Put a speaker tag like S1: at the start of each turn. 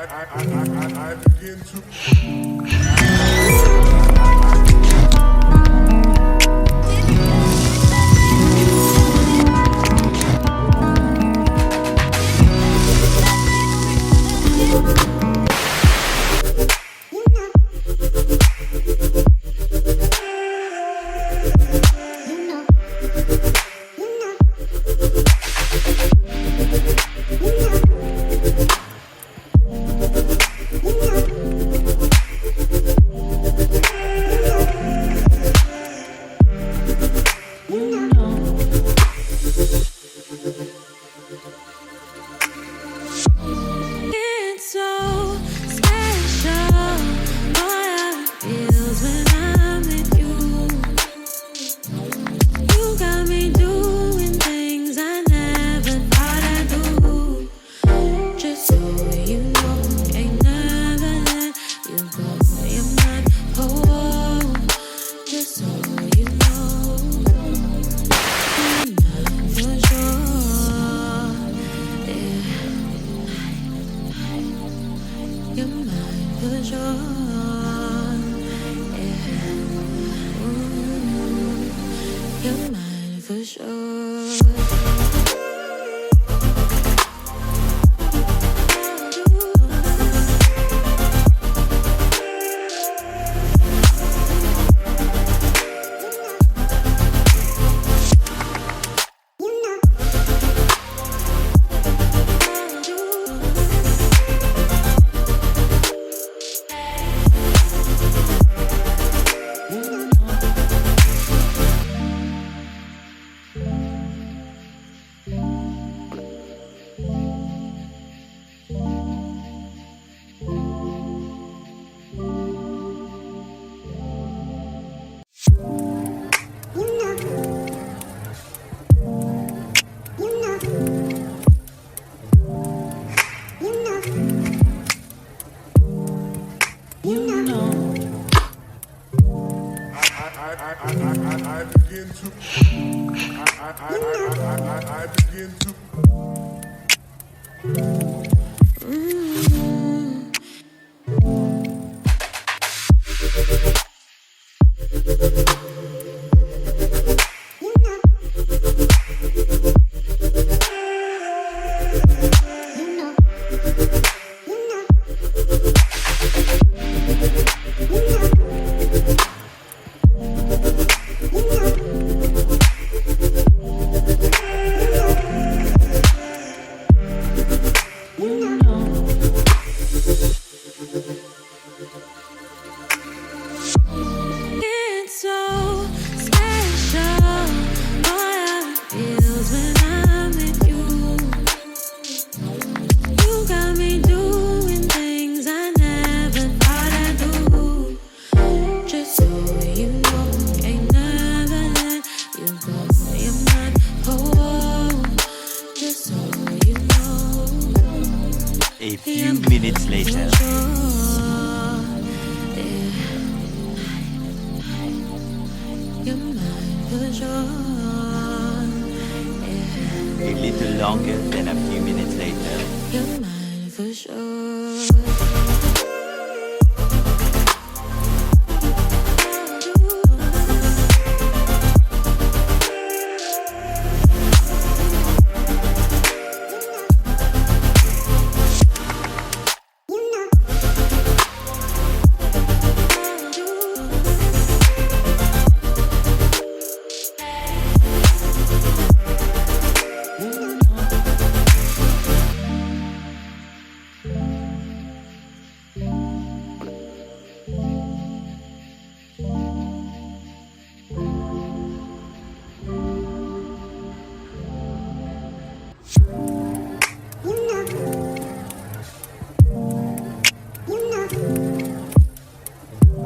S1: I begin to.
S2: It's so special, boy, how it feels when I'm with you. You got me doing things I never thought I'd do. Just so you know, ain't never let you go. You're my whole. Just so you know, you're mine for sure. Yeah. You're mine for sure. Yeah. Ooh, you're mine for sure.
S1: I begin to. I begin to.
S2: It's so special, boy, how it feels when I'm with you. You got me doing things I never thought I'd do. Just so you know, ain't never let you go. You're my whole. Just so you know,
S3: A few minutes later,
S2: you're mine for sure. Yeah.
S3: a little longer than a few minutes later.
S2: You're mine for sure.